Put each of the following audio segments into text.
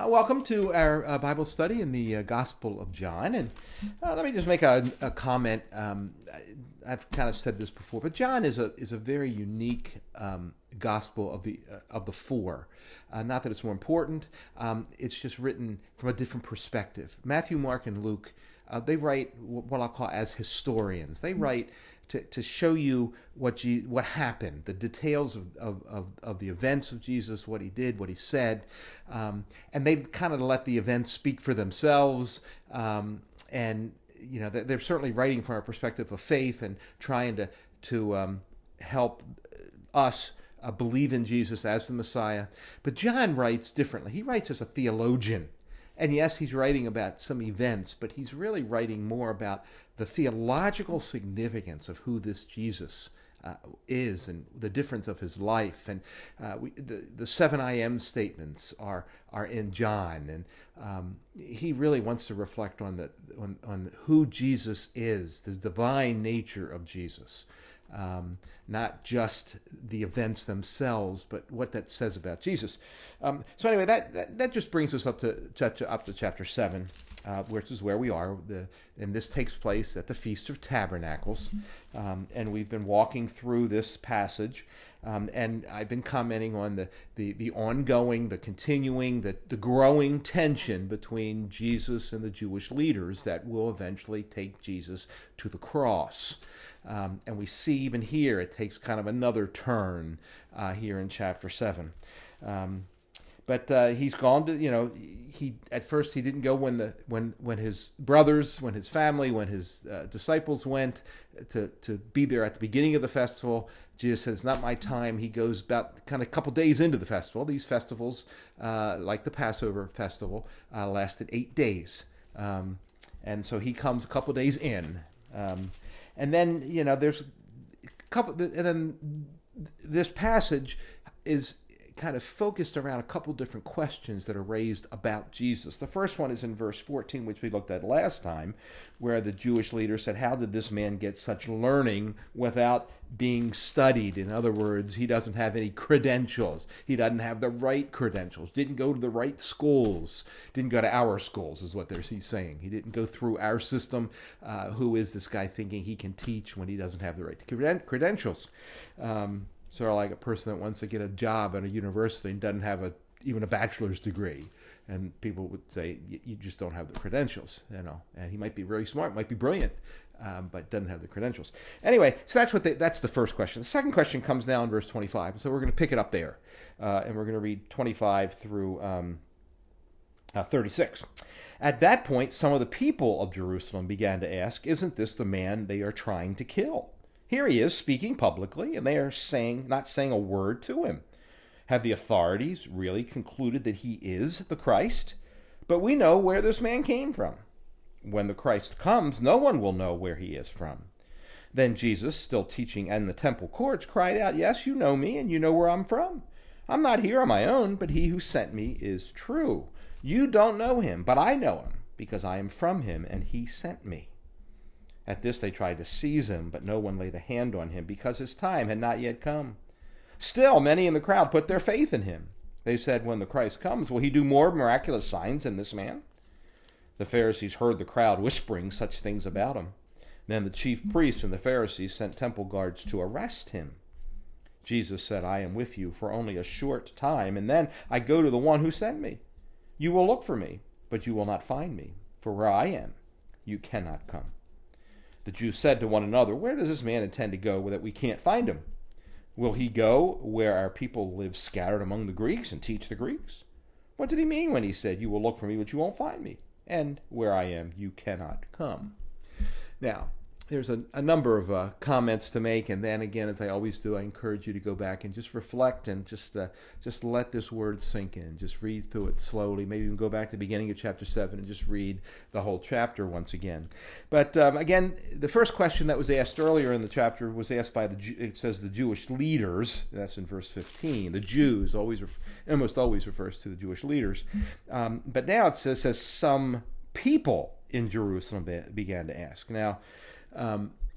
Welcome to our Bible study in the Gospel of John. And let me just make a comment. I've kind of said this before, but John is a very unique gospel of the four. Not that it's more important. It's just written from a different perspective. Matthew, Mark, and Luke, they write what I'll call as historians. They write to show you what happened, the details of the events of Jesus, what he did, what he said, and they kind of let the events speak for themselves. And they're certainly writing from a perspective of faith and trying to help us believe in Jesus as the Messiah. But John writes differently. He writes as a theologian. And yes, he's writing about some events, but he's really writing more about the theological significance of who this Jesus is and the difference of his life. And the 7 I am statements are in John, and he really wants to reflect on who Jesus is, the divine nature of Jesus. Not just the events themselves, but what that says about Jesus. So anyway, that just brings us up to chapter 7, which is where we are. And this takes place at the Feast of Tabernacles. And we've been walking through this passage. And I've been commenting on the ongoing, the continuing, the growing tension between Jesus and the Jewish leaders that will eventually take Jesus to the cross. And we see even here it takes kind of another turn here in chapter 7. But he's gone to, at first he didn't go when his brothers, when his family, when his disciples went to be there at the beginning of the festival. Jesus said, it's not my time. He goes about kind of a couple days into the festival. These festivals, like the Passover festival, lasted 8 days. And so he comes a couple days in. And then, there's a couple, and then this passage is kind of focused around a couple different questions that are raised about Jesus. The first one is in verse 14, which we looked at last time, where the Jewish leader said, how did this man get such learning without being studied? In other words, he doesn't have any credentials. He doesn't have the right credentials. Didn't go to the right schools. Didn't go to our schools, is what he's saying. He didn't go through our system. Who is this guy thinking he can teach when he doesn't have the right credentials? Sort of like a person that wants to get a job at a university and doesn't have even a bachelor's degree. And people would say, you just don't have the credentials, And he might be very smart, might be brilliant, but doesn't have the credentials. Anyway, so that's the first question. The second question comes now in verse 25. So we're going to pick it up there. And we're going to read 25 through 36. At that point, some of the people of Jerusalem began to ask, isn't this the man they are trying to kill? Here he is speaking publicly, and they are not saying a word to him. Have the authorities really concluded that he is the Christ? But we know where this man came from. When the Christ comes, no one will know where he is from. Then Jesus, still teaching in the temple courts, cried out, yes, you know me, and you know where I'm from. I'm not here on my own, but he who sent me is true. You don't know him, but I know him, because I am from him, and he sent me. At this they tried to seize him, but no one laid a hand on him, because his time had not yet come. Still, many in the crowd put their faith in him. They said, when the Christ comes, will he do more miraculous signs than this man? The Pharisees heard the crowd whispering such things about him. Then the chief priests and the Pharisees sent temple guards to arrest him. Jesus said, I am with you for only a short time, and then I go to the one who sent me. You will look for me, but you will not find me, for where I am, you cannot come. The Jews said to one another, where does this man intend to go that we can't find him? Will he go where our people live scattered among the Greeks and teach the Greeks? What did he mean when he said, you will look for me, but you won't find me? And where I am, you cannot come. Now, there's a number of comments to make, and then again, as I always do, I encourage you to go back and just reflect and just let this word sink in. Just read through it slowly. Maybe even go back to the beginning of chapter 7 and just read the whole chapter once again. But again, the first question that was asked earlier in the chapter was asked by it says the Jewish leaders. That's in verse 15. The Jews almost always refers to the Jewish leaders. But now it says some people in Jerusalem began to ask. Now,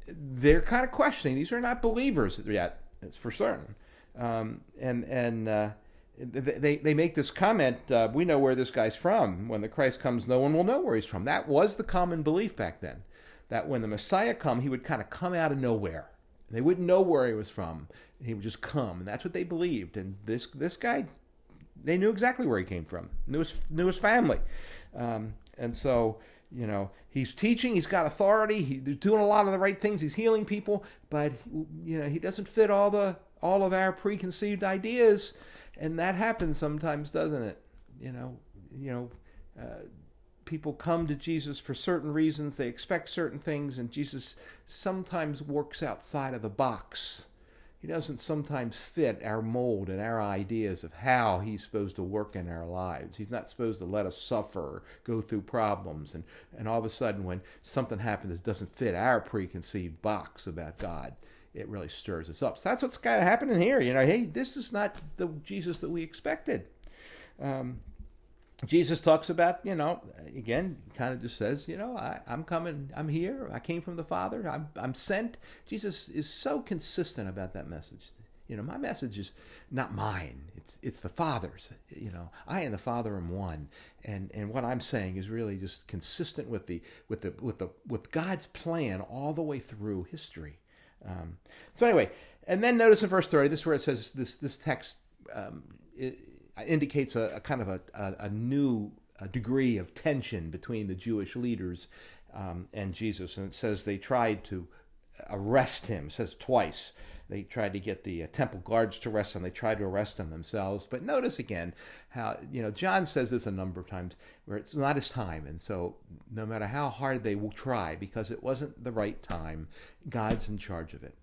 they're kind of questioning. These are not believers yet, it's for certain. And they make this comment, we know where this guy's from. When the Christ comes, no one will know where he's from. That was the common belief back then, that when the Messiah come, he would kind of come out of nowhere. They wouldn't know where he was from. He would just come, and that's what they believed. And this guy, they knew exactly where he came from, knew his family. And so, he's teaching, he's got authority, he's doing a lot of the right things, he's healing people, but, he doesn't fit all of our preconceived ideas. And that happens sometimes, doesn't it? People come to Jesus for certain reasons. They expect certain things, and Jesus sometimes works outside of the box. He doesn't sometimes fit our mold and our ideas of how he's supposed to work in our lives. He's not supposed to let us suffer or go through problems. And all of a sudden, when something happens that doesn't fit our preconceived box about God, it really stirs us up. So that's what's kind of happening here. Hey, this is not the Jesus that we expected. Jesus talks about, again, kind of just says, I'm coming, I'm here, I came from the Father, I'm sent. Jesus is so consistent about that message. My message is not mine. It's the Father's. I and the Father am one, and what I'm saying is really just consistent with God's plan all the way through history. So anyway, and then notice in verse 30, this is where it says this text indicates a kind of a new degree of tension between the Jewish leaders and Jesus. And it says they tried to arrest him. It says twice. They tried to get the temple guards to arrest him. They tried to arrest him themselves. But notice again how, John says this a number of times, where it's not his time. And so no matter how hard they will try, because it wasn't the right time, God's in charge of it.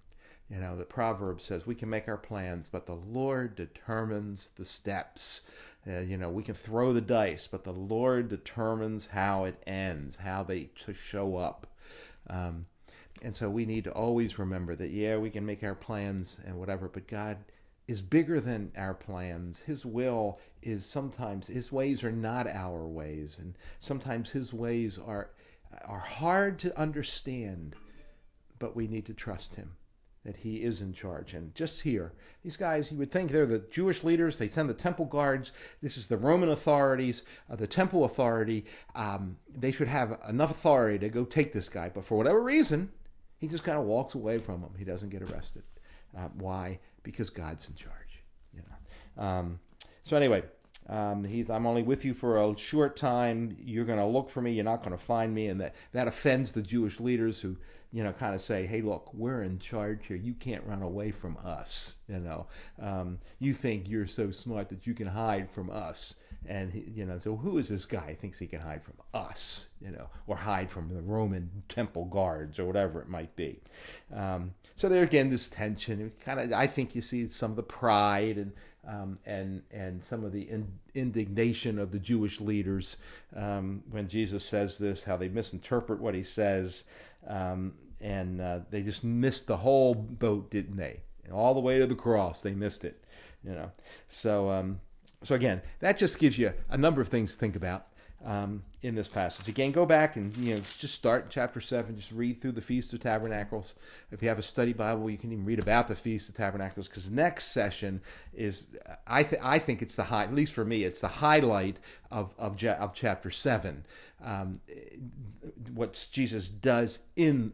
The proverb says we can make our plans, but the Lord determines the steps. We can throw the dice, but the Lord determines how it ends, how they to show up. And so we need to always remember that, we can make our plans and whatever, but God is bigger than our plans. His will is sometimes, his ways are not our ways. And sometimes his ways are hard to understand, but we need to trust him, that he is in charge. And just here, these guys, you would think they're the Jewish leaders. They send the temple guards. This is the Roman authorities, the temple authority. They should have enough authority to go take this guy. But for whatever reason, he just kind of walks away from them. He doesn't get arrested. Why? Because God's in charge. So anyway, I'm only with you for a short time. You're going to look for me. You're not going to find me. And that offends the Jewish leaders who, kind of say, hey, look, we're in charge here. You can't run away from us. You think you're so smart that you can hide from us. And, so who is this guy who thinks he can hide from us, or hide from the Roman temple guards or whatever it might be. So there again, this tension, I think you see some of the pride and some of the indignation of the Jewish leaders when Jesus says this, how they misinterpret what he says, and they just missed the whole boat, didn't they? All the way to the cross, they missed it. So again, that just gives you a number of things to think about in this passage. Again, go back and just start in chapter 7. Just read through the Feast of Tabernacles. If you have a study Bible, you can even read about the Feast of Tabernacles, because next session is, I think it's at least for me, it's the highlight of chapter 7. What Jesus does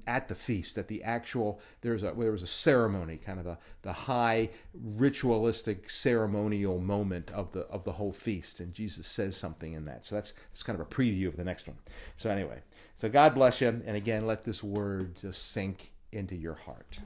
at the feast, at the actual, there was a ceremony, kind of the high ritualistic ceremonial moment of the whole feast, and Jesus says something in that. So that's kind of a preview of the next one. So anyway, so God bless you, and again, let this word just sink into your heart.